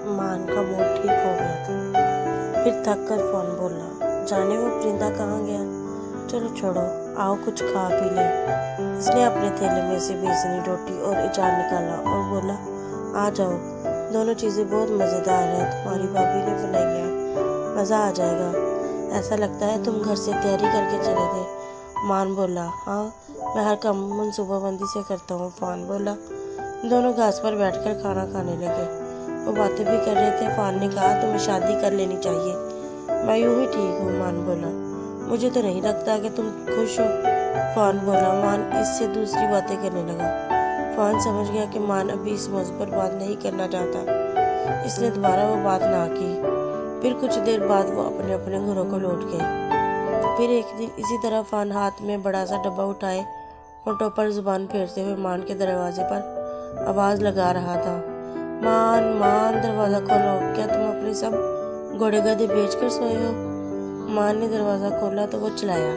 मान का मूड ठीक हो गया था। फिर थक कर फोन बोला, जाने वो परिंदा कहाँ गया? चलो छोड़ो, आओ कुछ खा पी ले। उसने अपने थैले में से बेसनी रोटी और अचार निकाला और बोला, आ जाओ, दोनों चीज़ें बहुत मज़ेदार हैं, तुम्हारी भाभी ने बनाई है, मज़ा आ जाएगा। ऐसा लगता है तुम घर से तैयारी करके चले गए। मान बोला, हाँ, मैं हर काम मनसूबाबंदी से करता हूँ। फान बोला। दोनों घास पर बैठकर खाना खाने लगे। वो बातें भी कर रहे थे। फान ने कहा, तुम्हें शादी कर लेनी चाहिए। मैं यूं ही ठीक हूँ, मान बोला। मुझे तो नहीं लगता कि तुम खुश हो, फान बोला। मान इससे दूसरी बातें करने लगा। फान समझ गया कि मान अभी इस मौजू पर बात नहीं करना चाहता, इसलिए दोबारा वो बात ना की। फिर कुछ देर बाद वो अपने अपने घरों को लौट गए। फिर एक दिन इसी तरह फान हाथ में बड़ा सा डब्बा उठाए, होठों पर जुबान फेरते हुए मान के दरवाजे पर आवाज़ लगा रहा था, मान मान दरवाज़ा खोलो, क्या तुम अपने सब घोड़े गधे बेच कर सोए हो? मान ने दरवाज़ा खोला तो वो चिल्लाया,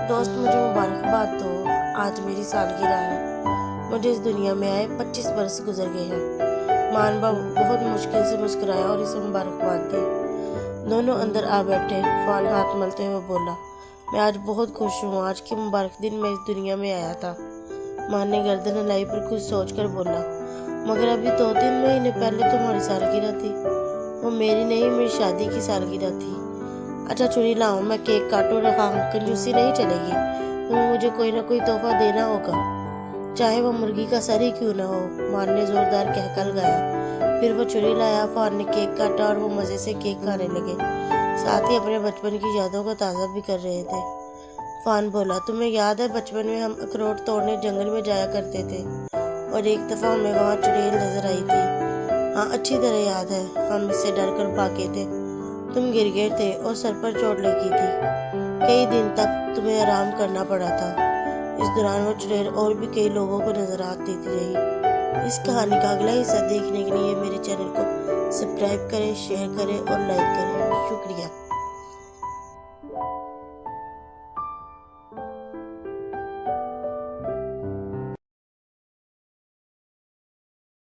दोस्त मुझे मुबारकबाद दो, आज मेरी सालगिरह है। मुझे इस दुनिया में आए 25 बरस गुजर गए हैं। मान बहुत मुश्किल से मुस्कुराया और इसे मुबारकबाद दी। दोनों अंदर आ बैठे। फान हाथ मलते हुए बोला, मैं आज बहुत खुश हूँ, आज के मुबारक दिन मैं इस दुनिया में आया था। मान ने गर्दन हिलाई पर कुछ सोचकर बोला, मगर अभी 2-3 महीने पहले तुम्हारी सालगिरह थी। वो मेरी नहीं, मेरी शादी की सालगिरह थी। अच्छा छुरी लाओ, मैं केक काटू रहा हूँ, कंजूसी नहीं चलेगी, तुम्हें मुझे कोई ना कोई तोहफा देना होगा, चाहे वो मुर्गी का सर ही क्यों ना हो। मान ने जोरदार कहकर गाया। फिर वो छुरी लाया। फान ने केक काटा और वो मज़े से केक खाने लगे, साथ ही अपने बचपन की यादों को ताज़ा भी कर रहे थे। फान बोला, तुम्हें याद है बचपन में हम अखरोट तोड़ने जंगल में जाया करते थे और एक दफ़ा हमें वहाँ चुड़ैल नजर आई थी? हाँ, अच्छी तरह याद है। हम इससे डर कर भागे थे, तुम गिर गए थे और सर पर चोट लगी थी। कई दिन तक तुम्हें आराम करना पड़ा था। इस दौरान वो चुड़ैल और भी कई लोगों को नजर आती रही। इस कहानी का अगला हिस्सा देखने के लिए मेरे चैनल को सब्सक्राइब करें, शेयर करें और लाइक करें। शुक्रिया।